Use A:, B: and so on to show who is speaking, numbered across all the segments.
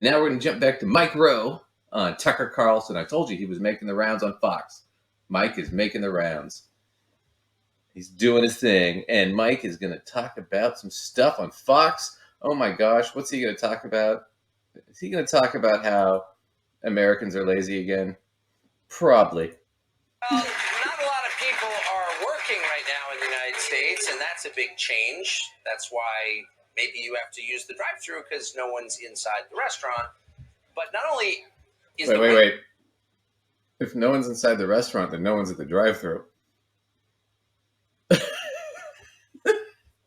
A: Now we're going to jump back to Mike Rowe on Tucker Carlson. I told you he was making the rounds on Fox. Mike is making the rounds. He's doing his thing. And Mike is going to talk about some stuff on Fox. Oh my gosh, what's he going to talk about? Is he going to talk about how Americans are lazy again? Probably.
B: Not a lot of people are working right now in the United States, and that's a big change. That's why maybe you have to use the drive-thru because no one's inside the restaurant. But not only is
A: wait. If no one's inside the restaurant, then no one's at the drive-thru.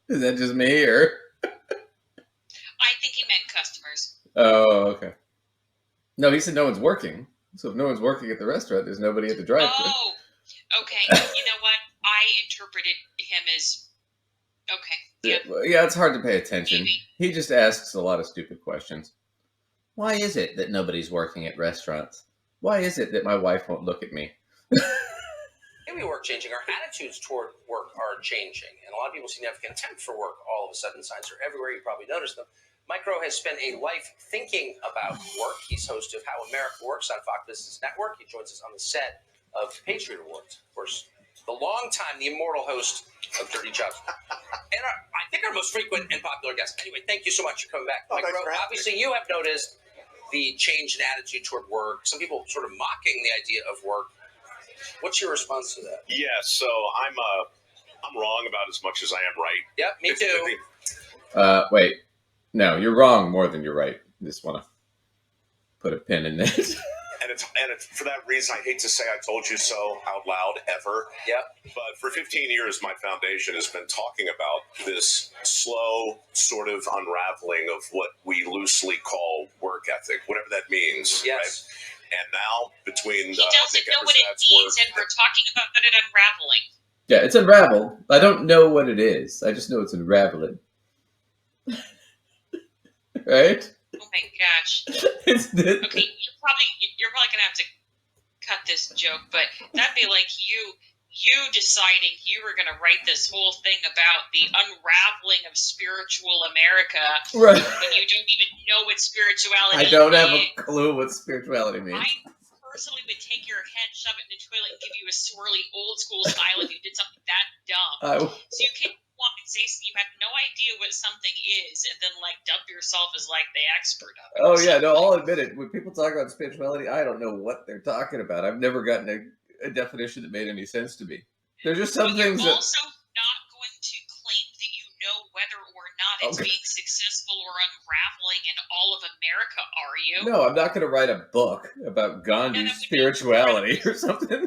A: Is that just me, or?
C: I think he meant customers.
A: Oh, okay. No, he said no one's working. So if no one's working at the restaurant, there's nobody at the drive-thru.
C: Oh, okay. You know what? I interpreted him as okay.
A: Yeah, it's hard to pay attention.
C: Maybe.
A: He just asks a lot of stupid questions. Why is it that nobody's working at restaurants? Why is it that my wife won't look at me?
B: Maybe we're changing. Our attitudes toward work are changing. And a lot of people seem to have contempt for work. All of a sudden, signs are everywhere. You probably noticed them. Mike Rowe has spent a life thinking about work. He's host of How America Works on Fox Business Network. He joins us on the set of Patriot Awards. Of course, the immortal host of Dirty Jobs. And I think our most frequent and popular guest. Anyway, thank you so much for coming back. Mike Rowe, obviously you have noticed the change in attitude toward work. Some people sort of mocking the idea of work. What's your response to that?
D: Yeah, so I'm wrong about as much as I am right.
B: Yep, me too.
A: Wait. No, you're wrong more than you're right. Just want to put a pin in this.
D: And it's for that reason, I hate to say I told you so out loud ever.
B: Yep.
D: But for 15 years, my foundation has been talking about this slow sort of unraveling of what we loosely call work ethic, whatever that means.
B: Yes.
D: Right? And now between
C: he doesn't know what it means, and we're talking about it unraveling.
A: Yeah, it's unraveled. I don't know what it is. I just know it's unraveling. Right?
C: Oh my gosh. Okay, you're probably gonna have to cut this joke, but that'd be like you deciding you were gonna write this whole thing about the unraveling of spiritual America,
A: right?
C: When you don't even know what spirituality
A: I don't have a clue what spirituality means.
C: I personally would take your head, shove it in the toilet, and give you a swirly old school style if you did something that dumb. So you can't walk and say you have no idea what something is, and then like dump yourself as like the expert of it.
A: Oh yeah, no, I'll admit it. When people talk about spirituality, I don't know what they're talking about. I've never gotten a definition that made any sense to me. There's just some things
C: you're also not going to claim that you know whether or not it's being successful or unraveling in all of America, are you?
A: No, I'm not going to write a book about Gandhi's spirituality or something.
C: If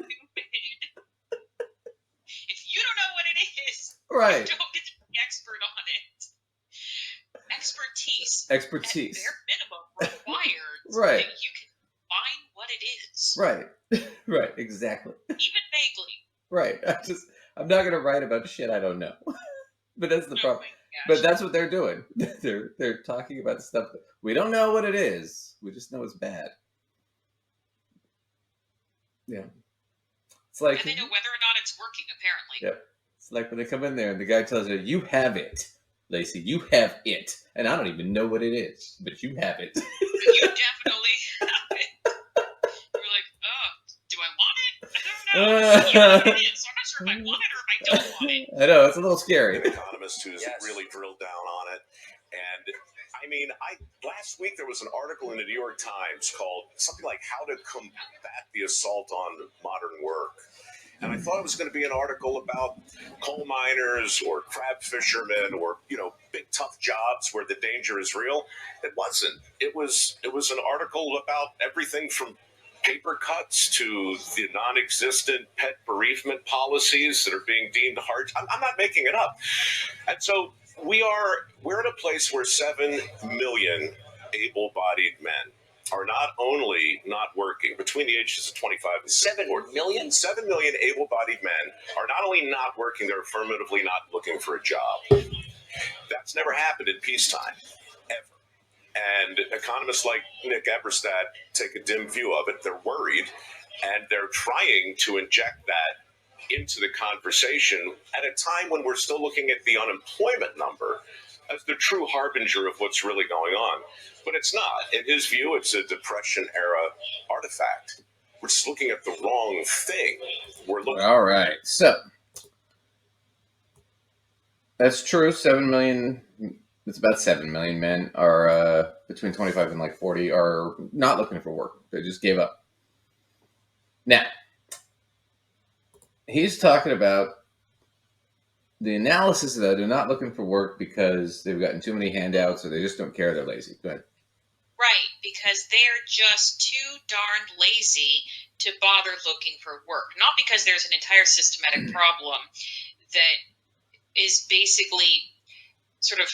C: you don't know what it is,
A: right?
C: You don't get to be expert on it. Expertise.
A: At
C: bare minimum required
A: right.
C: that you can find what it is.
A: Right. Right. Exactly.
C: Even vaguely.
A: Right. I'm not going to write about shit I don't know. But that's the problem. But that's what they're doing. They're talking about stuff that we don't know what it is. We just know it's bad. Yeah. It's like,
C: and they know whether or not it's working, apparently.
A: Yep. It's like when they come in there and the guy tells you have it, Lacey. You have it. And I don't even know what it is, but you have it.
C: You definitely have it. You're like, oh, do I want it? I don't know. You know what it is. So I'm not sure if I want it or if I don't want it.
A: I know, it's a little scary.
D: An economist who's really drilled down on it. And I mean, last week there was an article in the New York Times called something like How to Combat the Assault on Modern Work. And I thought it was going to be an article about coal miners or crab fishermen or, big tough jobs where the danger is real. It wasn't. It was an article about everything from paper cuts to the non-existent pet bereavement policies that are being deemed hard. I'm not making it up. And so we're in a place where 7 million able-bodied men are not only not working between the ages of 25 and
B: 7 million?
D: 7 million able-bodied men are not only not working, they're affirmatively not looking for a job. That's never happened in peacetime, ever. And economists like Nick Eberstadt take a dim view of it. They're worried, and they're trying to inject that into the conversation at a time when we're still looking at the unemployment number as the true harbinger of what's really going on. But it's not. In his view, it's a Depression-era artifact. We're just looking at the wrong thing. We're looking.
A: All right. So that's true. 7 million. It's about 7 million men are between 25 and like 40 are not looking for work. They just gave up. Now, he's talking about the analysis of that. They're not looking for work because they've gotten too many handouts or they just don't care. They're lazy. Go ahead.
C: Right, because they're just too darned lazy to bother looking for work. Not because there's an entire systematic problem that is basically sort of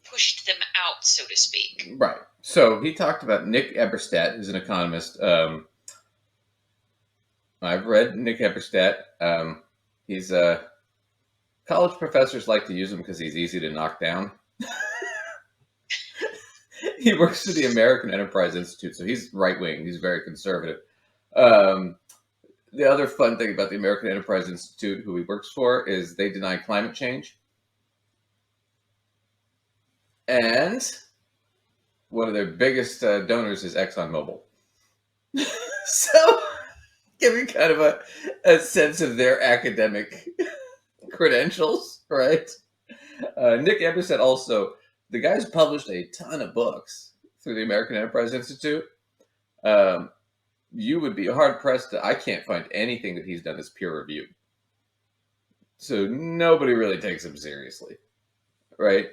C: pushed them out, so to speak.
A: Right. So he talked about Nick Eberstadt, who's an economist. I've read Nick Eberstadt. He's college professors like to use him because he's easy to knock down. He works for the American Enterprise Institute, so he's right-wing. He's very conservative. The other fun thing about the American Enterprise Institute, who he works for, is they deny climate change. And one of their biggest donors is ExxonMobil. So, give you kind of a sense of their academic credentials, right? Nick Eberstadt also, the guy's published a ton of books through the American Enterprise Institute. You would be hard-pressed I can't find anything that he's done that's peer-reviewed. So nobody really takes him seriously, right?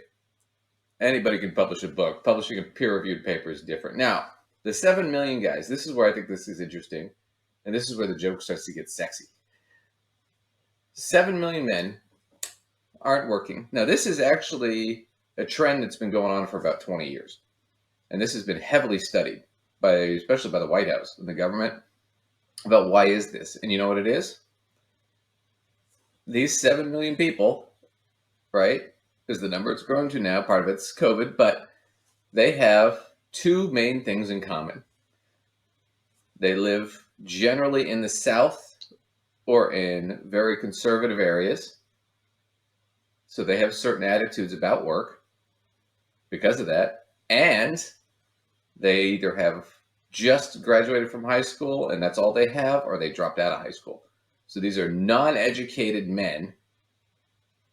A: Anybody can publish a book. Publishing a peer-reviewed paper is different. Now, the 7 million guys, this is where I think this is interesting, and this is where the joke starts to get sexy. 7 million men aren't working. Now, this is actually a trend that's been going on for about 20 years. And this has been heavily studied, especially by the White House and the government, about why is this. And you know what it is? These 7 million people, right, is the number it's grown to now. Part of it's COVID, but they have two main things in common. They live generally in the South or in very conservative areas. So they have certain attitudes about work because of that. And they either have just graduated from high school and that's all they have, or they dropped out of high school. So these are non-educated men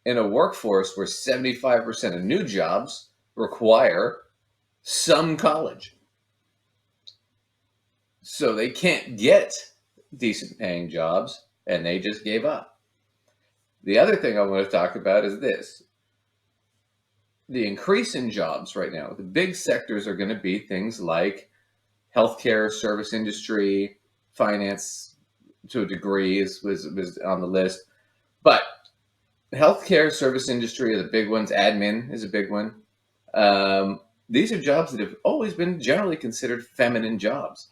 A: in a workforce where 75% of new jobs require some college. So they can't get decent paying jobs, and they just gave up. The other thing I want to talk about is this. The increase in jobs right now, the big sectors are going to be things like healthcare, service industry, finance to a degree was on the list. But healthcare, service industry are the big ones. Admin is a big one. These are jobs that have always been generally considered feminine jobs.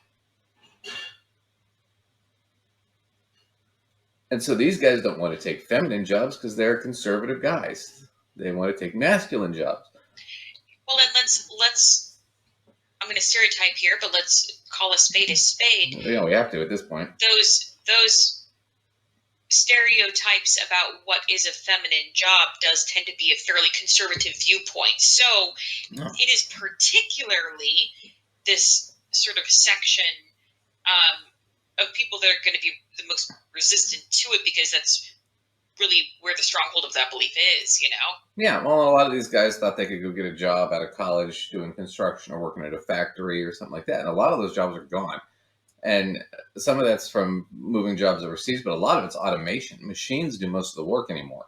A: And so these guys don't want to take feminine jobs because they're conservative guys. They want to take masculine jobs.
C: Well, then let's. I'm going to stereotype here, but let's call a spade a spade.
A: Well, we have to at this point.
C: Those stereotypes about what is a feminine job does tend to be a fairly conservative viewpoint. So It is particularly this sort of section of people that are going to be the most resistant to it, because that's really where the stronghold of that belief is, you know?
A: Yeah, well, a lot of these guys thought they could go get a job out of college doing construction or working at a factory or something like that. And a lot of those jobs are gone. And some of that's from moving jobs overseas, but a lot of it's automation. Machines do most of the work anymore.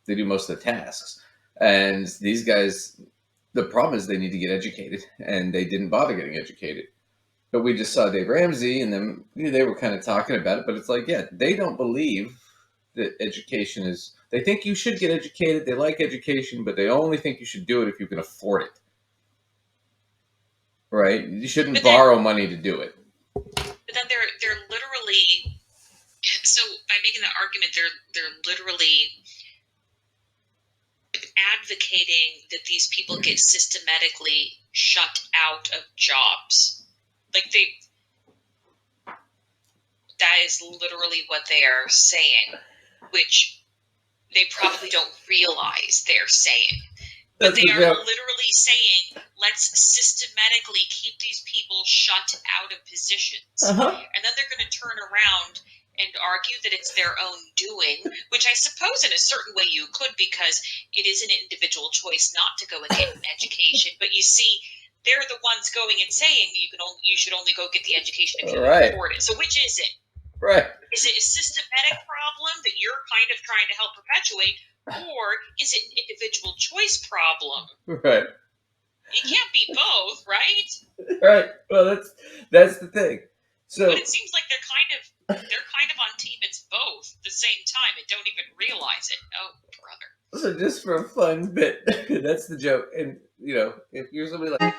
A: They do most of the tasks. And these guys, the problem is they need to get educated, and they didn't bother getting educated. But we just saw Dave Ramsey, and then they were kind of talking about it, but it's like, yeah, they don't believe that education is, they think you should get educated, they like education, but they only think you should do it if you can afford it. Right? You shouldn't borrow money to do it.
C: But then they're literally, so by making that argument, they're literally advocating that these people get systematically shut out of jobs. Like that is literally what they are saying, which they probably don't realize they're saying. But they are literally saying, let's systematically keep these people shut out of positions. And then they're going to turn around and argue that it's their own doing, which I suppose in a certain way you could, because it is an individual choice not to go and get an education. But you see, they're the ones going and saying you should only go get the education if you can afford it. So which is it?
A: Right.
C: Is it a systematic problem that you're kind of trying to help perpetuate, or is it an individual choice problem?
A: Right.
C: It can't be both, right?
A: Right. Well, that's the thing. So,
C: but it seems like they're kind of on team. It's both at the same time and don't even realize it. Oh, brother.
A: So just for a fun bit, that's the joke. And if you're somebody like